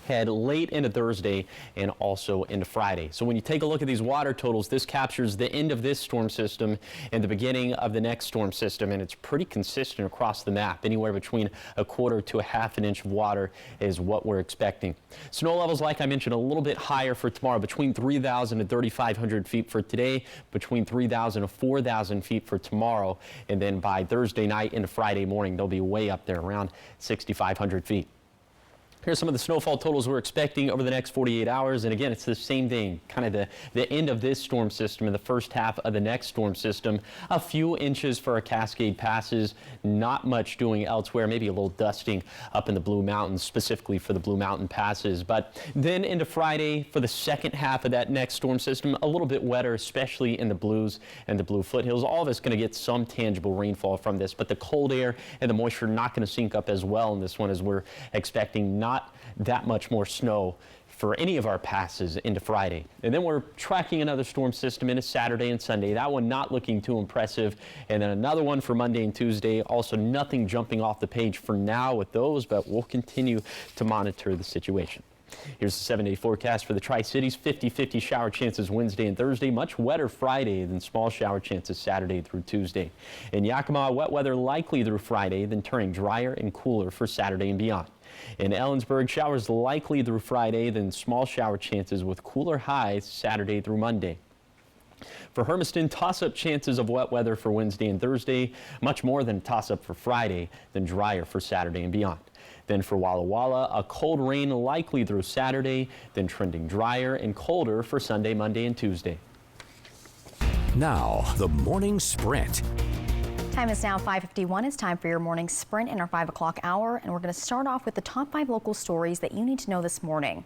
head late into Thursday and also into Friday. So when you take a look at these water totals, this captures the end of this storm system and the beginning of the next storm system, and it's pretty consistent across the map. Anywhere between a quarter to a half an inch of water is what we're expecting. Snow levels, like I mentioned, a little bit higher for tomorrow, between 3,000 and 3,500 feet for today, between 3,000 and 4,000 feet for tomorrow, and then by Thursday night into Friday morning, they'll be way up there around 6,500 feet. Here's some of the snowfall totals we're expecting over the next 48 hours. And again, it's the same thing, kind of the end of this storm system and the first half of the next storm system. A few inches for our Cascade passes, not much doing elsewhere, maybe a little dusting up in the Blue Mountains, specifically for the Blue Mountain passes. But then into Friday for the second half of that next storm system, a little bit wetter, especially in the Blues and the Blue Foothills. All of us going to get some tangible rainfall from this, but the cold air and the moisture not going to sync up as well in this one as we're expecting not that much more snow for any of our passes into Friday. And then we're tracking another storm system into Saturday and Sunday. That one not looking too impressive. And then another one for Monday and Tuesday. Also nothing jumping off the page for now with those, but we'll continue to monitor the situation. Here's the 7-day forecast for the Tri-Cities. 50-50 shower chances Wednesday and Thursday. Much wetter Friday than small shower chances Saturday through Tuesday. In Yakima, wet weather likely through Friday, then turning drier and cooler for Saturday and beyond. In Ellensburg, showers likely through Friday, then small shower chances with cooler highs Saturday through Monday. For Hermiston, toss-up chances of wet weather for Wednesday and Thursday, much more than toss-up for Friday, then drier for Saturday and beyond. Then for Walla Walla, a cold rain likely through Saturday, then trending drier and colder for Sunday, Monday, and Tuesday. Now, the morning sprint. Time is now 5:51. It's time for your morning sprint in our 5 o'clock hour, and we're going to start off with the top 5 local stories that you need to know this morning.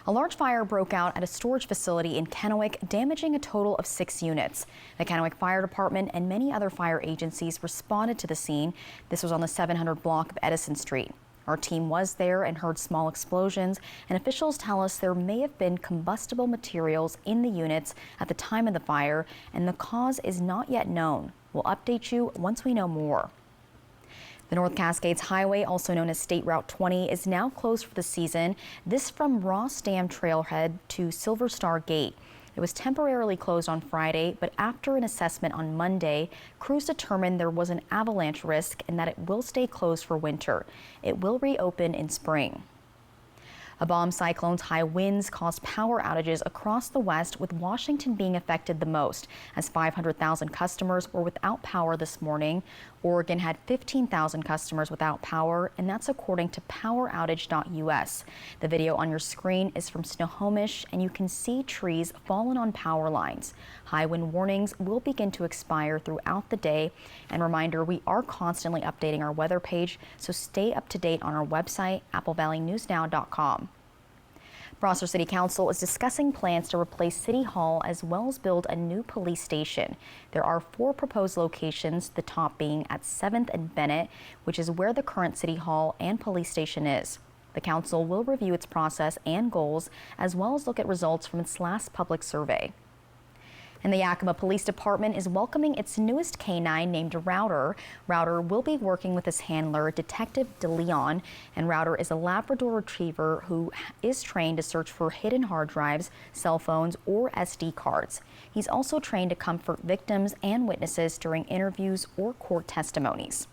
A large fire broke out at a storage facility in Kennewick, damaging a total of 6 units. The Kennewick Fire Department and many other fire agencies responded to the scene. This was on the 700 block of Edison Street. Our team was there and heard small explosions, and officials tell us there may have been combustible materials in the units at the time of the fire, and the cause is not yet known. We'll update you once we know more. The North Cascades Highway, also known as State Route 20, is now closed for the season. This from Ross Dam Trailhead to Silver Star Gate. It was temporarily closed on Friday, but after an assessment on Monday, crews determined there was an avalanche risk and that it will stay closed for winter. It will reopen in spring. A bomb cyclone's high winds caused power outages across the West, with Washington being affected the most, as 500,000 customers were without power this morning. Oregon had 15,000 customers without power, and that's according to poweroutage.us. The video on your screen is from Snohomish, and you can see trees fallen on power lines. High wind warnings will begin to expire throughout the day. And reminder, we are constantly updating our weather page, so stay up to date on our website, applevalleynewsnow.com. Prosser City Council is discussing plans to replace City Hall as well as build a new police station. There are 4 proposed locations, the top being at 7th and Bennett, which is where the current City Hall and police station is. The council will review its process and goals, as well as look at results from its last public survey. And the Yakima Police Department is welcoming its newest canine named Router. Router will be working with his handler, Detective DeLeon, and Router is a Labrador Retriever who is trained to search for hidden hard drives, cell phones, or SD cards. He's also trained to comfort victims and witnesses during interviews or court testimonies.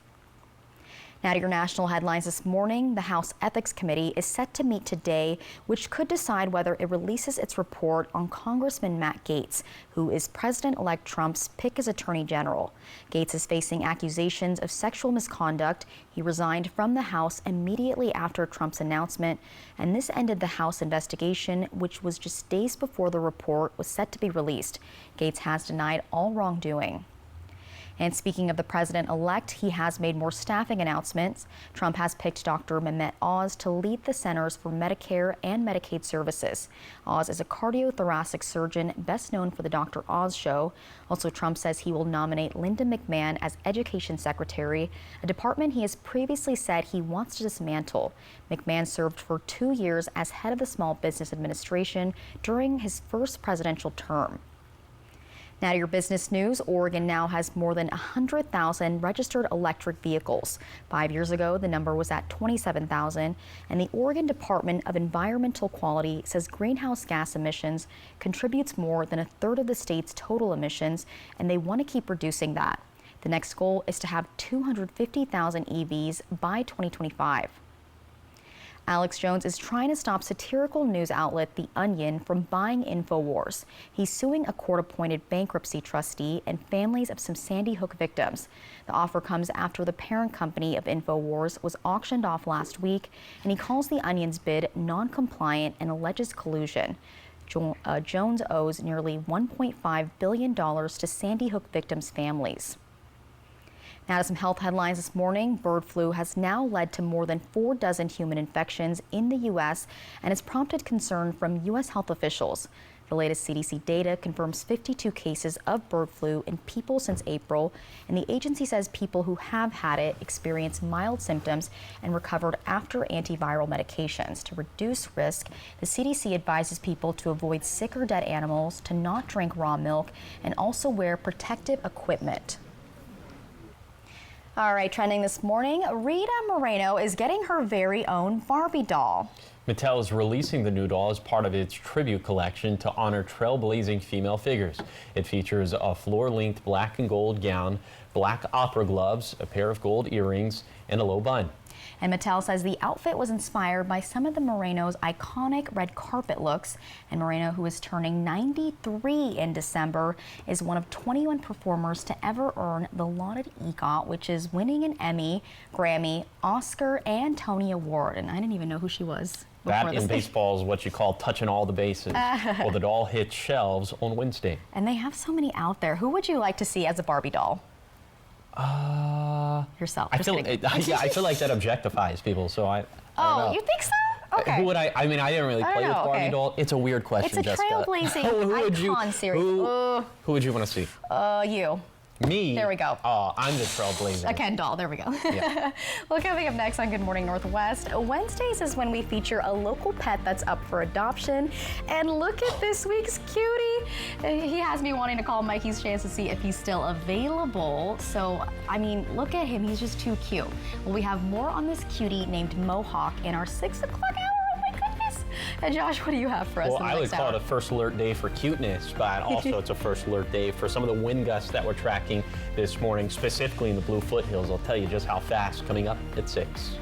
Now to your national headlines this morning. The House Ethics Committee is set to meet today, which could decide whether it releases its report on Congressman Matt Gaetz, who is President-elect Trump's pick as Attorney General. Gaetz is facing accusations of sexual misconduct. He resigned from the House immediately after Trump's announcement, and this ended the House investigation, which was just days before the report was set to be released. Gaetz has denied all wrongdoing. And speaking of the president-elect, he has made more staffing announcements. Trump has picked Dr. Mehmet Oz to lead the Centers for Medicare and Medicaid Services. Oz is a cardiothoracic surgeon best known for the Dr. Oz Show. Also, Trump says he will nominate Linda McMahon as Education Secretary, a department he has previously said he wants to dismantle. McMahon served for 2 years as head of the Small Business Administration during his first presidential term. Now to your business news. Oregon now has more than 100,000 registered electric vehicles. 5 years ago, the number was at 27,000, and the Oregon Department of Environmental Quality says greenhouse gas emissions contributes more than a third of the state's total emissions, and they want to keep reducing that. The next goal is to have 250,000 EVs by 2025. Alex Jones is trying to stop satirical news outlet The Onion from buying InfoWars. He's suing a court-appointed bankruptcy trustee and families of some Sandy Hook victims. The offer comes after the parent company of InfoWars was auctioned off last week, and he calls The Onion's bid non-compliant and alleges collusion. Jones owes nearly $1.5 billion to Sandy Hook victims' families. Now to some health headlines this morning. Bird flu has now led to more than 4 dozen human infections in the U.S. and has prompted concern from U.S. health officials. The latest CDC data confirms 52 cases of bird flu in people since April, and the agency says people who have had it experience mild symptoms and recovered after antiviral medications. To reduce risk, the CDC advises people to avoid sick or dead animals, to not drink raw milk, and also wear protective equipment. All right, trending this morning, Rita Moreno is getting her very own Barbie doll. Mattel is releasing the new doll as part of its tribute collection to honor trailblazing female figures. It features a floor-length black and gold gown, black opera gloves, a pair of gold earrings, and a low bun. And Mattel says the outfit was inspired by some of the Moreno's iconic red carpet looks. And Moreno, who is turning 93 in December, is one of 21 performers to ever earn the lauded EGOT, which is winning an Emmy, Grammy, Oscar, and Tony Award. And I didn't even know who she was. That in baseball is what you call touching all the bases. Well, the doll hits shelves on Wednesday. And they have so many out there. Who would you like to see as a Barbie doll? Yourself. I feel like that objectifies people, so I don't know. You think so? Okay. Who would I mean, I didn't really play with Barbie doll. It's a weird question, It's a Jessica. trailblazing icon series. Who would you want to see? You. Me? There we go. Oh, I'm the trailblazer. A Ken doll. There we go. Yeah. Well, coming up next on Good Morning Northwest, Wednesdays is when we feature a local pet that's up for adoption. And look at this week's cutie. He has me wanting to call Mikey's Chance to see if he's still available. So, I mean, look at him. He's just too cute. Well, we have more on this cutie named Mohawk in our 6 o'clock hour. And Josh, what do you have for us? Well, in the I would next call hour? it a first alert day for cuteness, but also it's a first alert day for some of the wind gusts that we're tracking this morning, specifically in the Blue Foothills. I'll tell you just how fast coming up at 6.